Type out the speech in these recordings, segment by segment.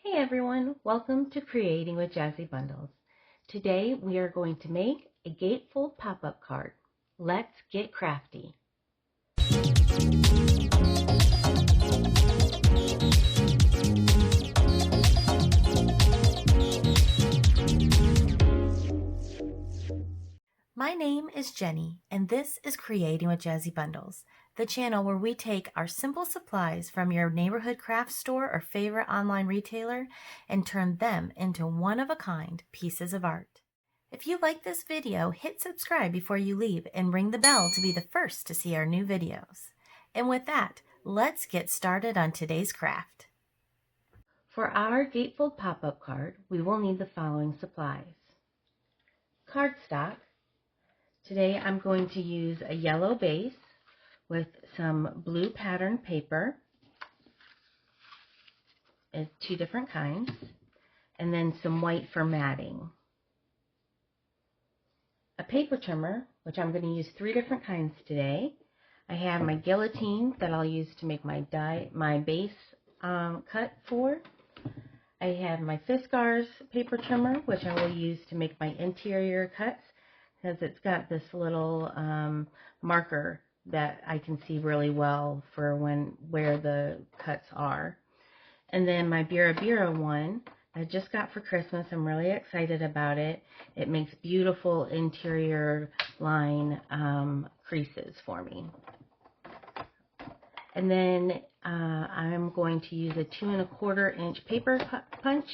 Hey everyone, welcome to Creating with Jazzy Bundles. Today we are going to make a gatefold pop-up card. Let's get crafty. My name is Jenny, and this is Creating with Jazzy Bundles, the channel where we take our simple supplies from your neighborhood craft store or favorite online retailer and turn them into one-of-a-kind pieces of art. If you like this video, hit subscribe before you leave and ring the bell to be the first to see our new videos. And with that, let's get started on today's craft. For our gatefold pop-up card, we will need the following supplies. Cardstock. Today I'm going to use a yellow base with some blue pattern paper, two different kinds, and then some white for matting. A paper trimmer, which I'm going to use three different kinds today. I have my Guillotine that I'll use to make my base cut for. I have my Fiskars paper trimmer, which I will use to make my interior cuts, because it's got this little marker that I can see really well for where the cuts are. And then my Bira one I just got for Christmas. I'm really excited about it. It makes beautiful interior line creases for me. And then I'm going to use a 2 1/4 inch paper punch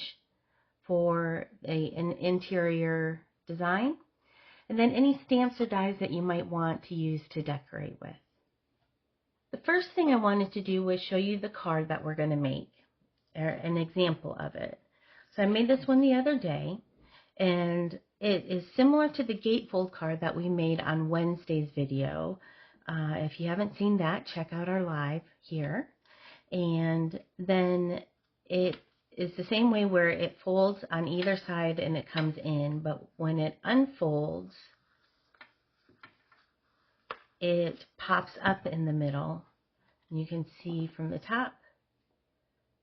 for an interior design. And then any stamps or dies that you might want to use to decorate with. The first thing I wanted to do was show you the card that we're going to make, or an example of it. So I made this one the other day, and it is similar to the gatefold card that we made on Wednesday's video. If you haven't seen that, check out our live here. And then it is the same way where it folds on either side and it comes in, but when it unfolds, it pops up in the middle. And you can see from the top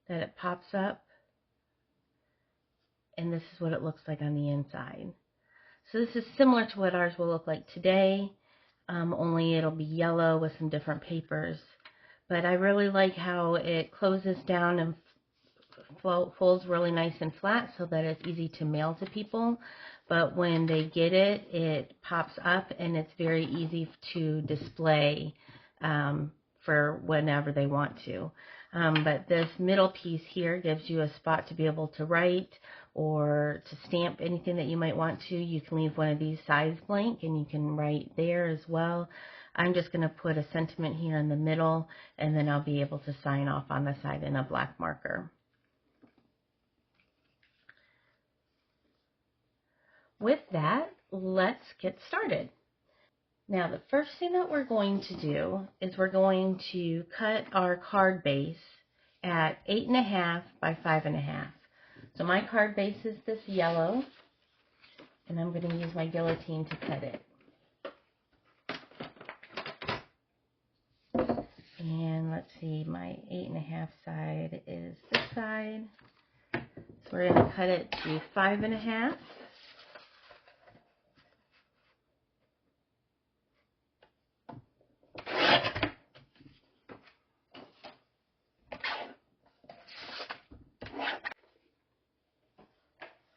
that it pops up, and this is what it looks like on the inside. So this is similar to what ours will look like today, only it'll be yellow with some different papers. But I really like how it closes down and folds really nice and flat so that it's easy to mail to people. But when they get it, it pops up and it's very easy to display for whenever they want to. But this middle piece here gives you a spot to be able to write or to stamp anything that you might want to. You can leave one of these sides blank and you can write there as well. I'm just going to put a sentiment here in the middle, and then I'll be able to sign off on the side in a black marker. With that, let's get started. Now, the first thing that we're going to do is we're going to cut our card base at 8.5 by 5.5. So my card base is this yellow, and I'm going to use my guillotine to cut it. And let's see, my 8.5 side is this side. So we're going to cut it to 5.5.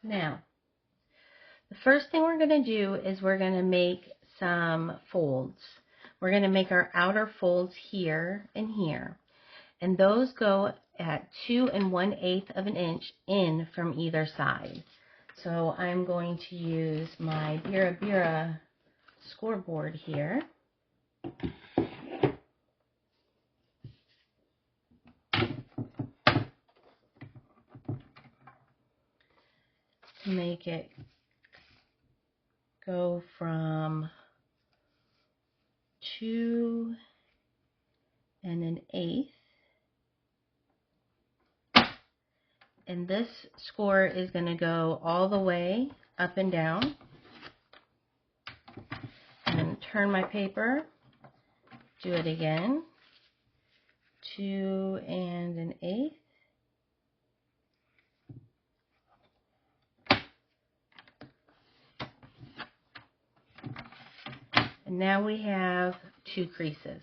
Now, the first thing we're going to do is we're going to make some folds. We're going to make our outer folds here and here. And those go at 2 1/8 of an inch in from either side. So I'm going to use my Bira scoreboard here. To make it go from 2 1/8. And this score is going to go all the way up and down. And turn my paper, do it again, 2 1/8. now we have 2 creases,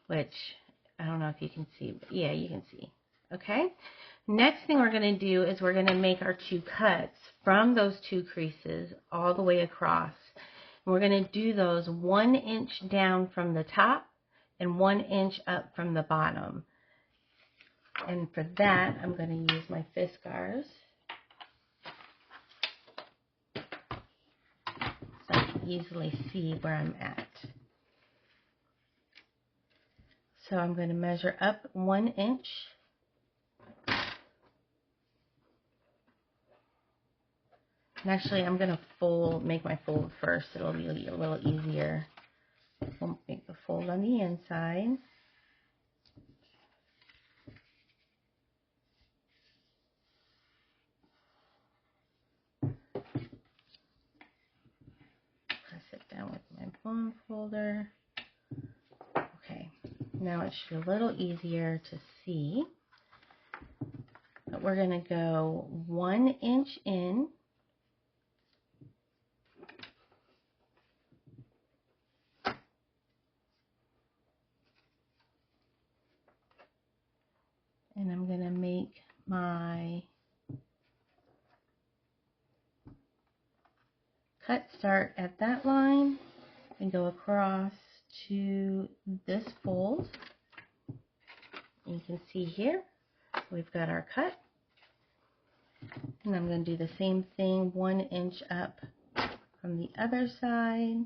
which I don't know if you can see, but yeah, you can see. Okay, next thing we're going to do is we're going to make our 2 cuts from those 2 creases all the way across. And we're going to do those 1 inch down from the top and 1 inch up from the bottom. And for that, I'm going to use my Fiskars. So I can easily see where I'm at. So I'm going to measure up 1 inch. And actually, I'm going to make my fold first. It'll be a little easier. We'll make the fold on the inside. Press it down with my bone folder. Okay, now it should be a little easier to see. But we're going to go 1 inch in. And I'm going to make my cut start at that line and go across to this fold. You can see here we've got our cut. And I'm going to do the same thing 1 inch up from the other side.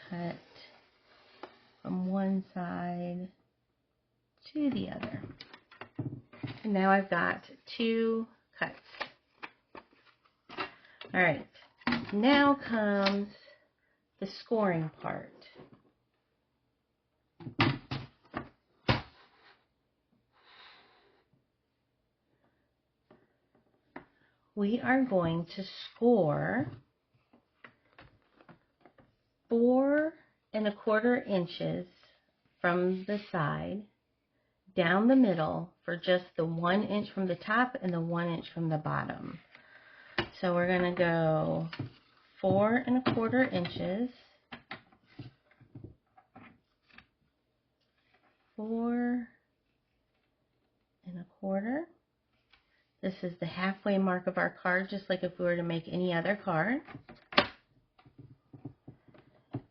Cut from one side to the other. And now I've got 2 cuts. Alright, now comes the scoring part. We are going to score 4 1/4 inches from the side down the middle for just the 1 inch from the top and the 1 inch from the bottom. So we're going to go 4 1/4 inches, 4 1/4. This is the halfway mark of our card, just like if we were to make any other card.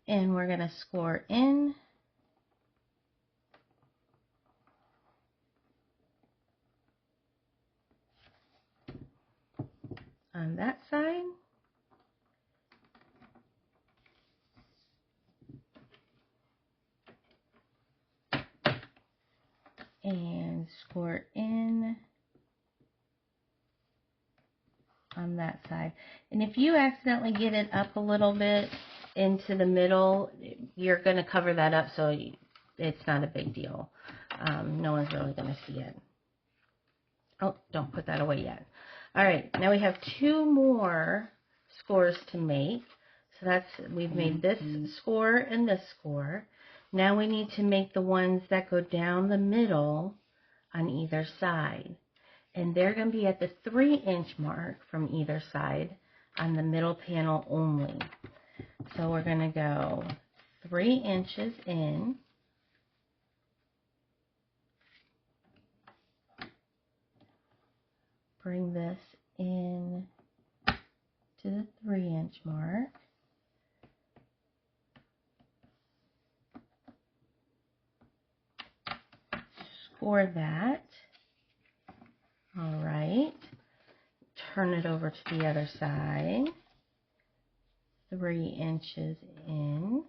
And we're going to score in. On that side. And score in on that side. And if you accidentally get it up a little bit into the middle, you're going to cover that up, so it's not a big deal. No one's really going to see it. Oh, don't put that away yet. All right, now we have 2 more scores to make. So we've made this score and this score. Now we need to make the ones that go down the middle on either side. And they're going to be at the 3 inch mark from either side on the middle panel only. So we're going to go 3 inches in. Bring this in to the 3 inch mark. Score that. All right. Turn it over to the other side. 3 inches in.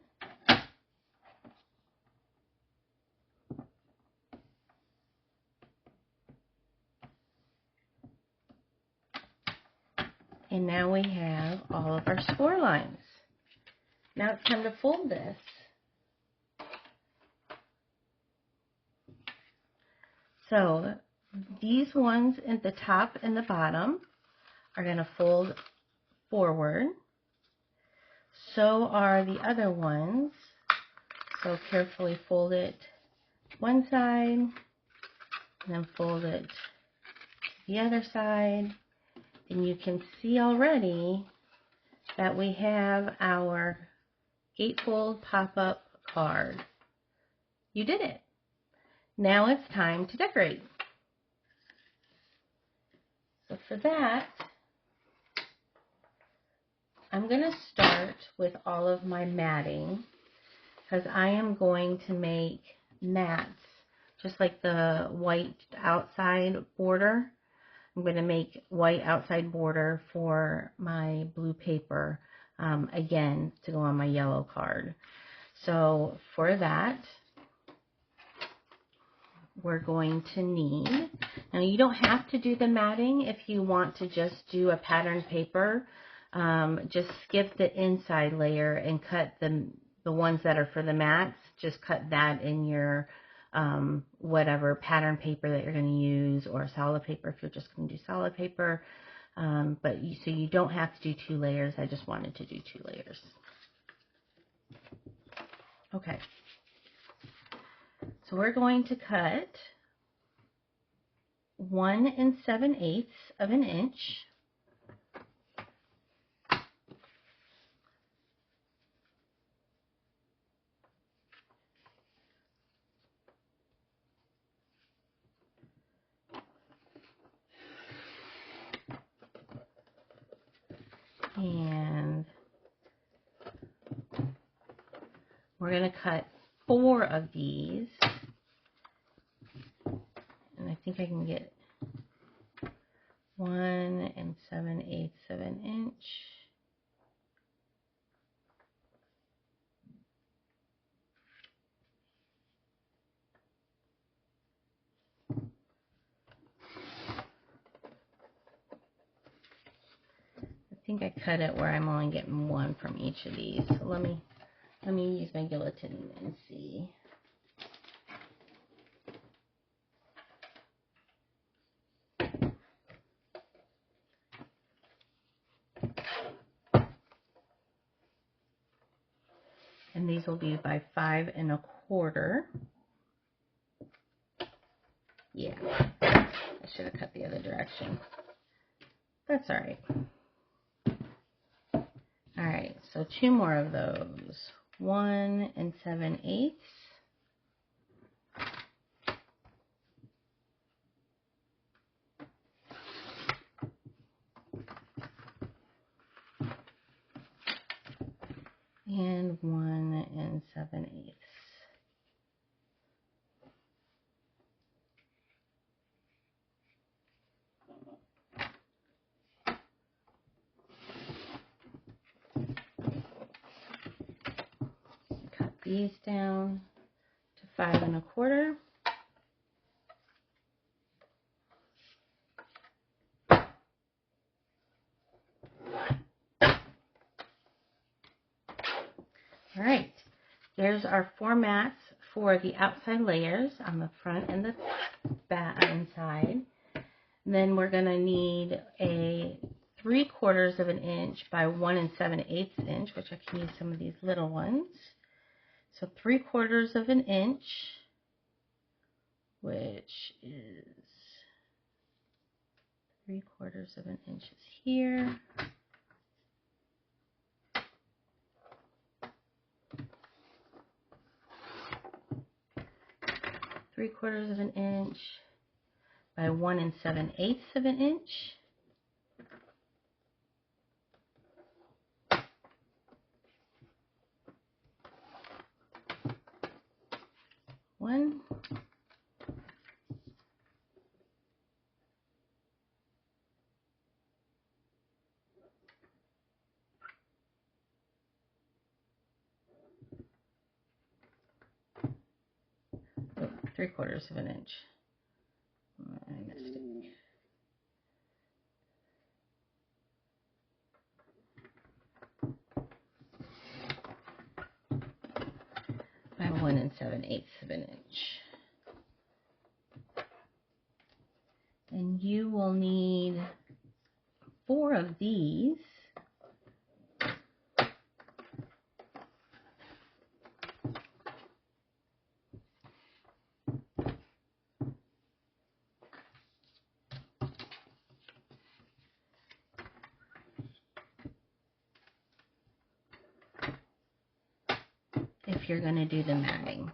And now we have all of our score lines. Now it's time to fold this. So these ones at the top and the bottom are going to fold forward. So are the other ones. So carefully fold it one side and then fold it to the other side. And you can see already that we have our Gatefold pop-up card. You did it. Now it's time to decorate. So for that, I'm going to start with all of my matting because I am going to make mats just like the white outside border. I'm going to make white outside border for my blue paper again to go on my yellow card. So for that, we're going to need, now you don't have to do the matting if you want to just do a patterned paper. Just skip the inside layer and cut the ones that are for the mats. Just cut that in your whatever pattern paper that you're going to use, or solid paper if you're just going to do solid paper. So you don't have to do 2 layers. I just wanted to do 2 layers. Okay. So we're going to cut 1 7/8 of an inch. And we're going to cut 4 of these. And I think I can get 1 7/8 of an inch. I think I cut it where I'm only getting 1 from each of these. So let me use my guillotine and see. And these will be by 5 1/4. Yeah, I should have cut the other direction. That's all right. All right, so 2 more of those. 1 7/8. And 1 7/8. Cut these down to 5 1/4. All right, there's our 4 mats for the outside layers on the front and the back inside. And then we're going to need a 3/4 of an inch by 1 7/8 inch, which I can use some of these little ones. So 3/4 of an inch, which is 3/4 of an inch is here. Three-quarters of an inch by 1 7/8 of an inch. One. Oh, 3/4 of an inch. I missed it. By 1 7/8 of an inch. And you will need 4 of these. if you're going to do the matting.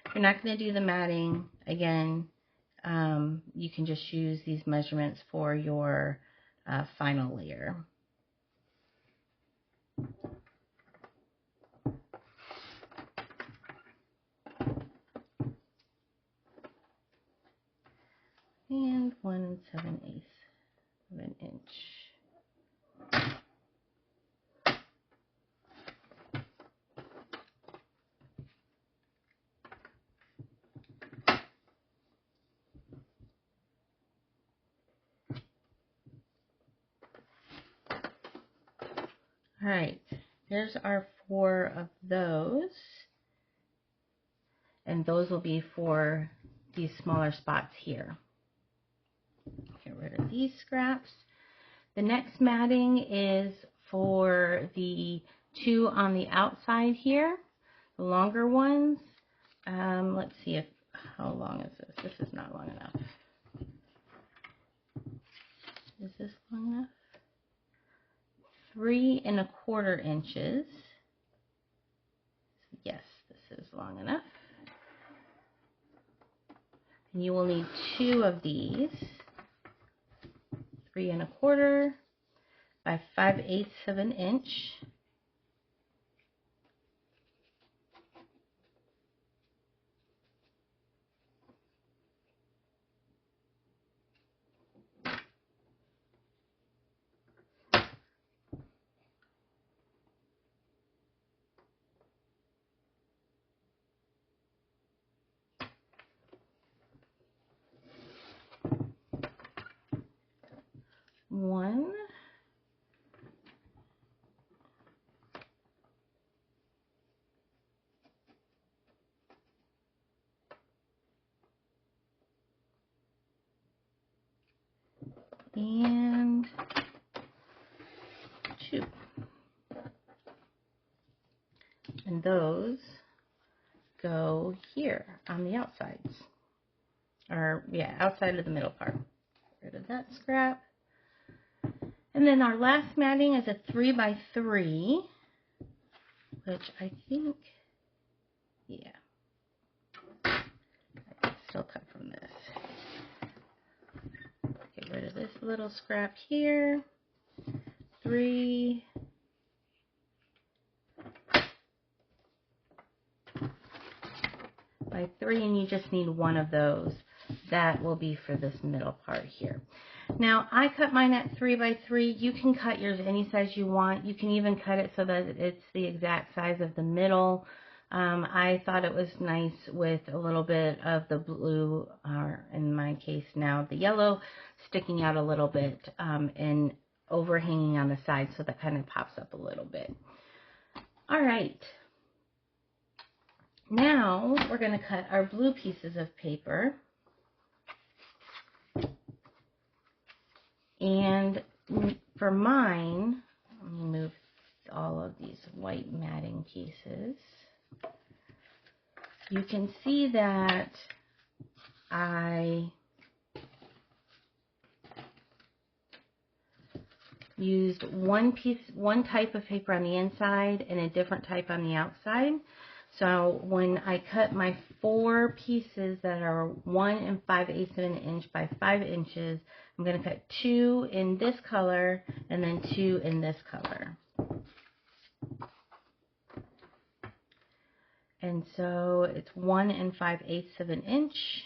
If you're not going to do the matting, again, you can just use these measurements for your final layer. And 1 7/8 of an inch. All right, there's our 4 of those, and those will be for these smaller spots here. Get rid of these scraps. The next matting is for the 2 on the outside here, the longer ones. Let's see how long is this? This is not long enough. Is this long enough? 3 1/4 inches. Yes, this is long enough. And you will need 2 of these, 3 1/4 by 5/8 of an inch. One, and 2. And those go here on the outsides. Or, yeah, outside of the middle part. Get rid of that scrap. And then our last matting is a 3 by 3, which I think, yeah, I can still cut from this. Get rid of this little scrap here. 3 by 3, and you just need 1 of those. That will be for this middle part here. Now, I cut mine at 3 by 3. You can cut yours any size you want. You can even cut it so that it's the exact size of the middle. I thought it was nice with a little bit of the blue, or in my case now the yellow, sticking out a little bit and overhanging on the side, so that kind of pops up a little bit. All right. Now we're going to cut our blue pieces of paper. And for mine, let me move all of these white matting pieces. You can see that I used one type of paper on the inside and a different type on the outside. So when I cut my 4 pieces that are 1 5/8 of an inch by 5 inches, I'm going to cut 2 in this color and then 2 in this color. And so it's 1 5/8 of an inch.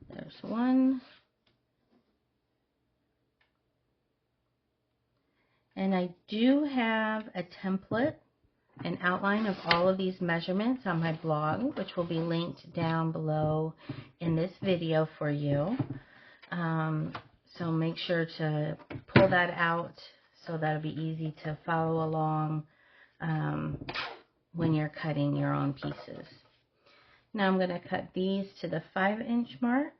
There's 1. And I do have a template, an outline of all of these measurements on my blog, which will be linked down below in this video for you. So make sure to pull that out so that'll be easy to follow along when you're cutting your own pieces. Now I'm going to cut these to the 5-inch mark.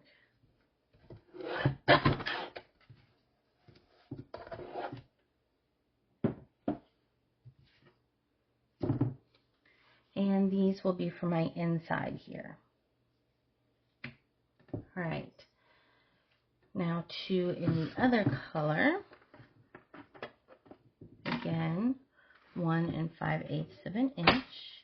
And these will be for my inside here. All right. Now 2 in the other color. Again, 1 5/8 of an inch.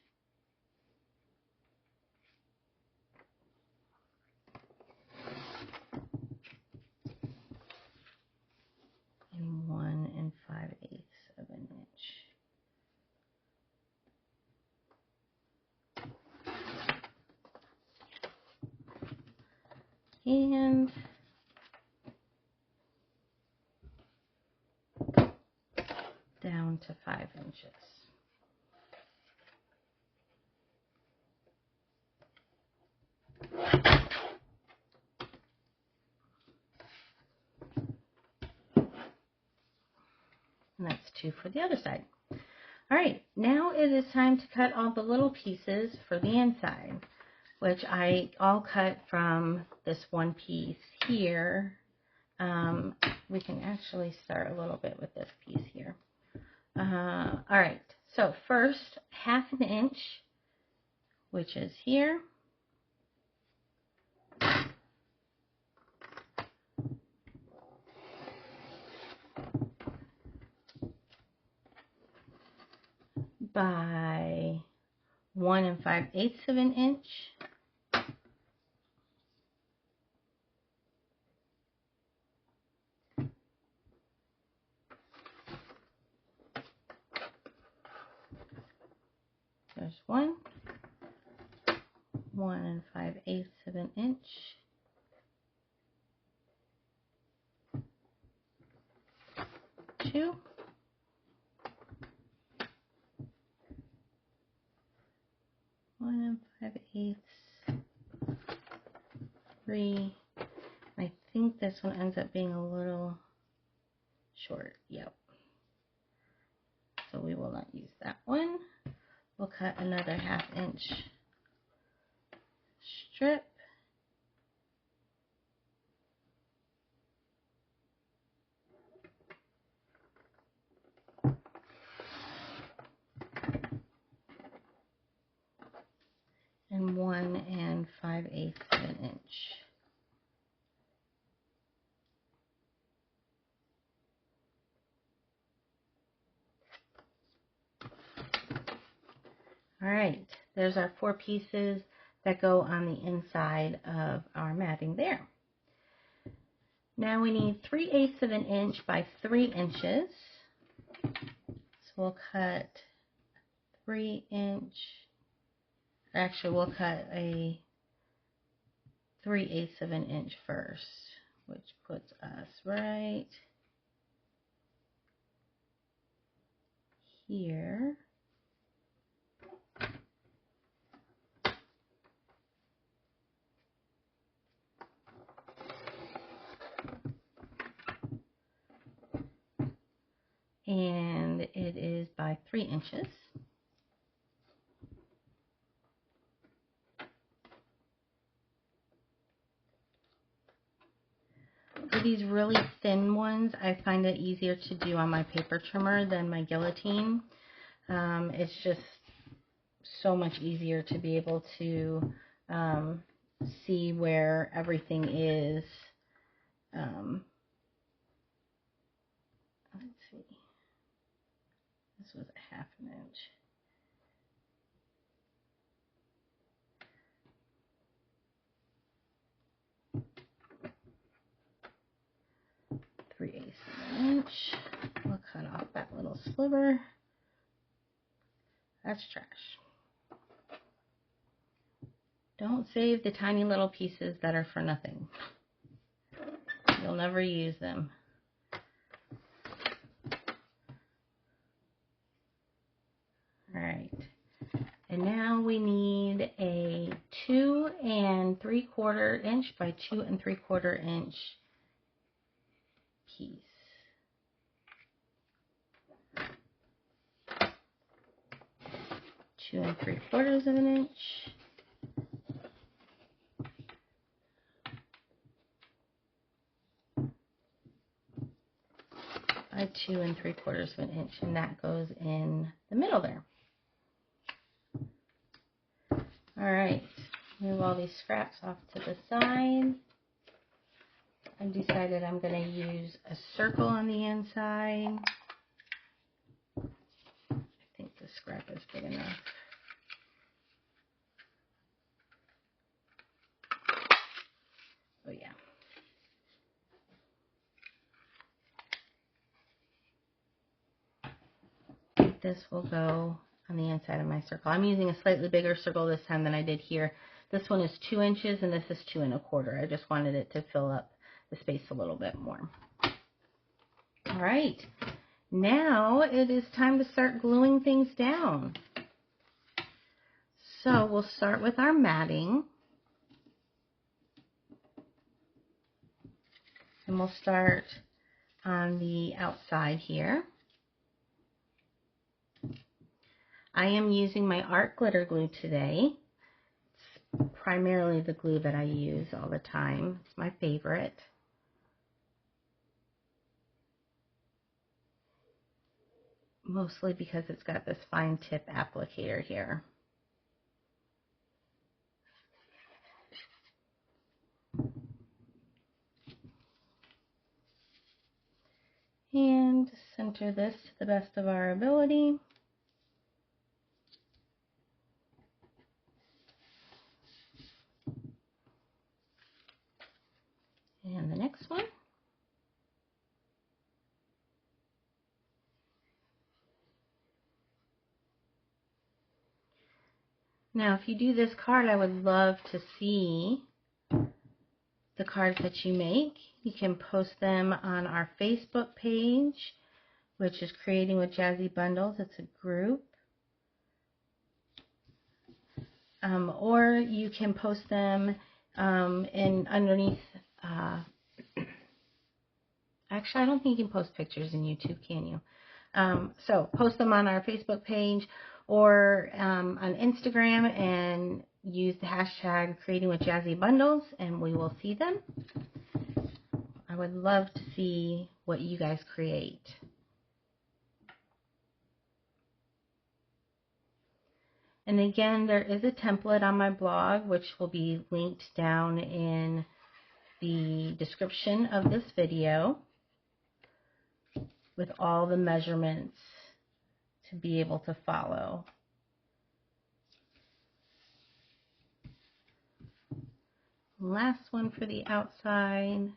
And 1 5/8 of an inch. And down to 5 inches. And that's 2 for the other side. All right, now it is time to cut all the little pieces for the inside, which I all cut from this one piece here. We can actually start a little bit with this piece here. All right, so first 1/2 inch, which is here. By 1 5/8 of an inch. There's 1 5/8 of an inch. 2 1 5/8. 3. I think this one ends up being a little short. Yep. So we will not use that one. We'll cut another 1/2 inch strip. And 1 5/8 of an inch. All right, there's our 4 pieces that go on the inside of our matting there. Now we need 3/8 of an inch by 3 inches. So we'll cut 3 inch. Actually, we'll cut a 3/8 of an inch first, which puts us right here. And it is by 3 inches. For these really thin ones, I find it easier to do on my paper trimmer than my guillotine. It's just so much easier to be able to see where everything is. Let's see. This was a 1/2 inch. Three-eighths of an inch. We'll cut off that little sliver. That's trash. Don't save the tiny little pieces that are for nothing. You'll never use them. All right. And now we need a 2 3/4 inch by 2 3/4 inch piece. 2 3/4 of an inch. By 2 3/4 of an inch, and that goes in the middle there. All right, move all these scraps off to the side. I've decided I'm going to use a circle on the inside. I think the scrap is big enough. Oh yeah. This will go on the inside of my circle. I'm using a slightly bigger circle this time than I did here. This one is 2 inches and this is 2 1/4. I just wanted it to fill up the space a little bit more. All right, now it is time to start gluing things down. So we'll start with our matting. And we'll start on the outside here. I am using my art glitter glue today. It's primarily the glue that I use all the time. It's my favorite. Mostly because it's got this fine tip applicator here. And center this to the best of our ability. And the next one. Now, if you do this card, I would love to see the cards that you make. You can post them on our Facebook page, which is Creating with Jazzy Bundles. It's a group. Or you can post them underneath. Actually, I don't think you can post pictures in YouTube, can you? So post them on our Facebook page or on Instagram and use the hashtag Creating with Jazzy Bundles, and we will see them. I would love to see what you guys create. And again, there is a template on my blog, which will be linked down in the description of this video, with all the measurements to be able to follow. Last one for the outside.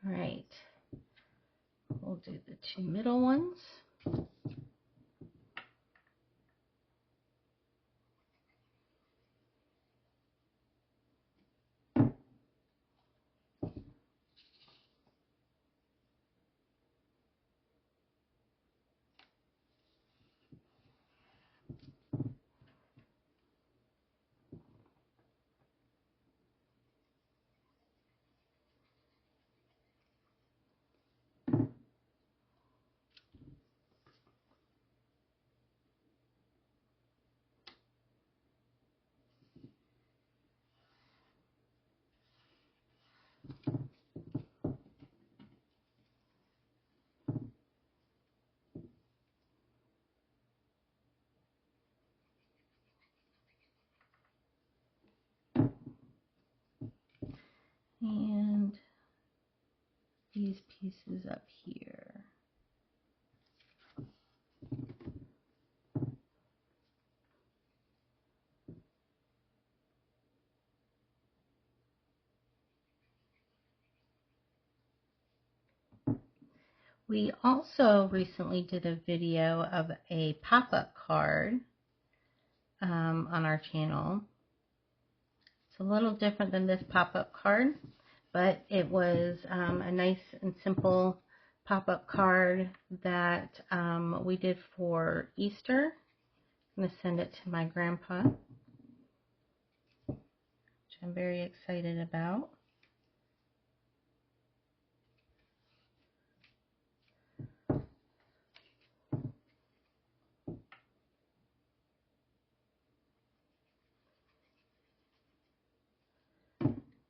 All right, we'll do the 2 middle ones. And these pieces up here. We also recently did a video of a pop-up card on our channel. It's a little different than this pop-up card, but it was a nice and simple pop-up card that we did for Easter. I'm going to send it to my grandpa, which I'm very excited about.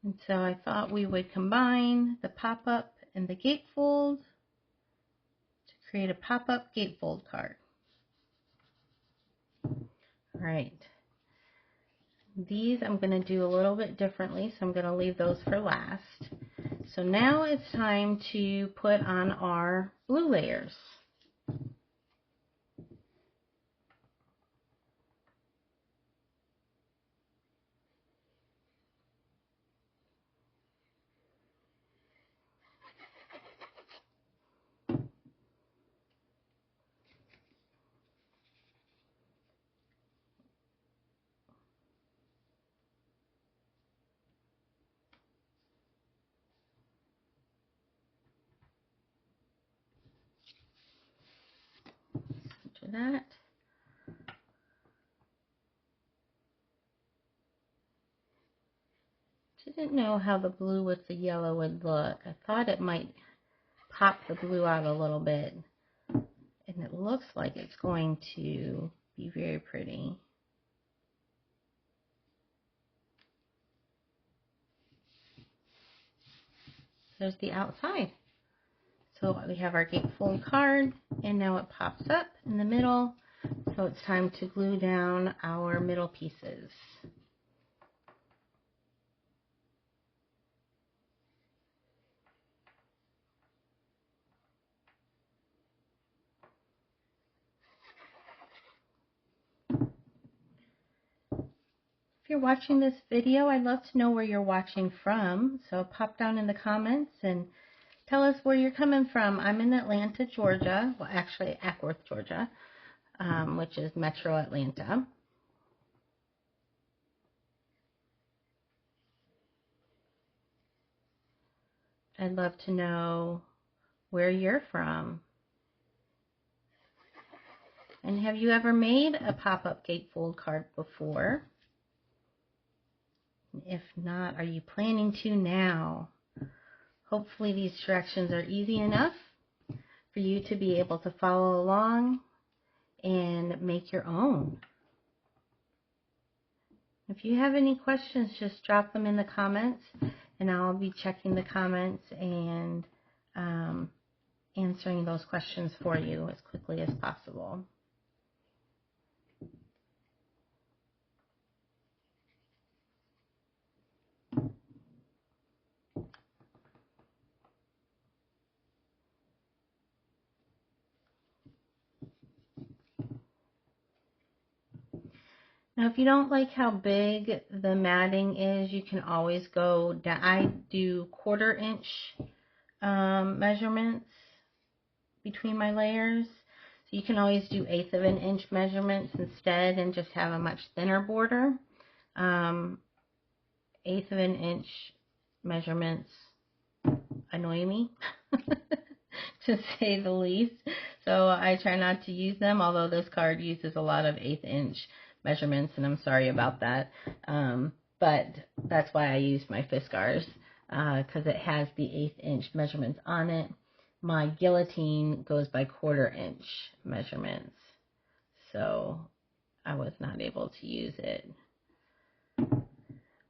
And so I thought we would combine the pop-up and the gatefold to create a pop-up gatefold card. All right. These I'm going to do a little bit differently, so I'm going to leave those for last. So now it's time to put on our blue layers. Center that. Didn't know how the blue with the yellow would look. I thought it might pop the blue out a little bit. And it looks like it's going to be very pretty. There's the outside. So we have our gatefold card, and now it pops up in the middle. So it's time to glue down our middle pieces. If you're watching this video, I'd love to know where you're watching from. So pop down in the comments and tell us where you're coming from. I'm in Atlanta, Georgia. Well, actually, Ackworth, Georgia, which is Metro Atlanta. I'd love to know where you're from. And have you ever made a pop-up gatefold card before? If not, are you planning to now? Hopefully these directions are easy enough for you to be able to follow along and make your own. If you have any questions, just drop them in the comments, and I'll be checking the comments and answering those questions for you as quickly as possible. Now, if you don't like how big the matting is, you can always go down. I do 1/4 inch measurements between my layers. So you can always do 1/8 of an inch measurements instead and just have a much thinner border. 1/8 of an inch measurements annoy me, to say the least. So I try not to use them, although this card uses a lot of 1/8 inch measurements, and I'm sorry about that. But that's why I use my Fiskars, because it has the 1/8 inch measurements on it. My Guillotine goes by 1/4 inch measurements, so I was not able to use it,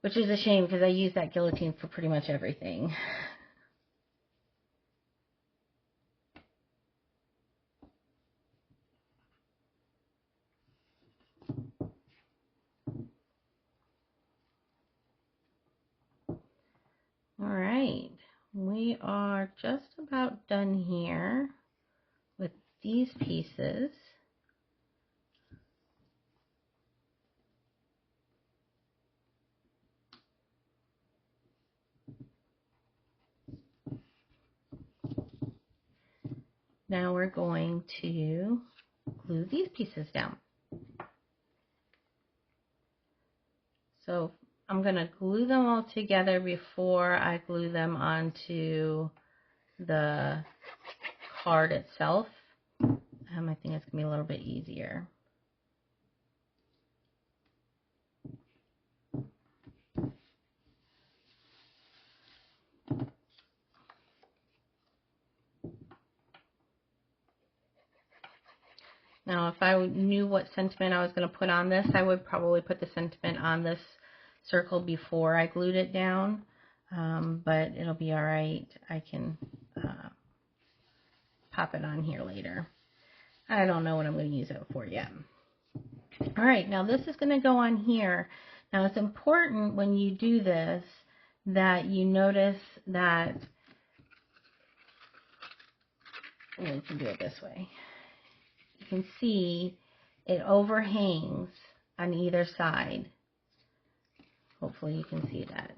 which is a shame because I use that Guillotine for pretty much everything. All right, we are just about done here with these pieces. Now we're going to glue these pieces down. So I'm going to glue them all together before I glue them onto the card itself. I think it's going to be a little bit easier. Now, if I knew what sentiment I was going to put on this, I would probably put the sentiment on this circle before I glued it down. but it'll be all right. I can pop it on here later. I don't know what I'm going to use it for yet. All right, now this is going to go on here. Now it's important when you do this that you notice that, we can do it this way. You can see it overhangs on either side. Hopefully you can see that.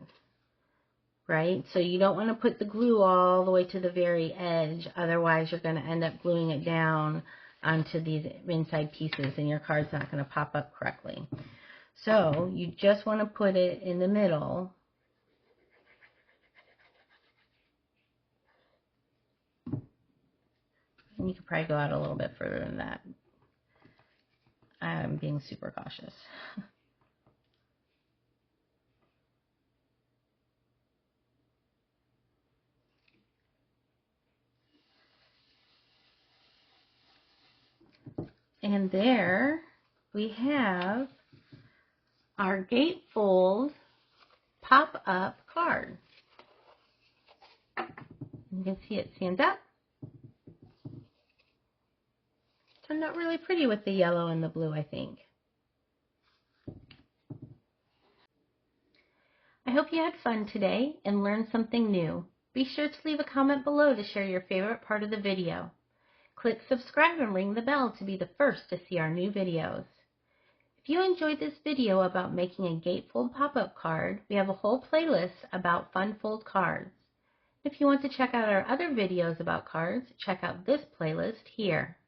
Right? So you don't want to put the glue all the way to the very edge, otherwise you're going to end up gluing it down onto these inside pieces and your card's not going to pop up correctly. So you just want to put it in the middle. And you could probably go out a little bit further than that. I'm being super cautious. And there we have our Gatefold pop-up card. You can see it stands up. Turned out really pretty with the yellow and the blue, I think. I hope you had fun today and learned something new. Be sure to leave a comment below to share your favorite part of the video. Click subscribe and ring the bell to be the first to see our new videos. If you enjoyed this video about making a Gatefold pop-up card, we have a whole playlist about fun fold cards. If you want to check out our other videos about cards, check out this playlist here.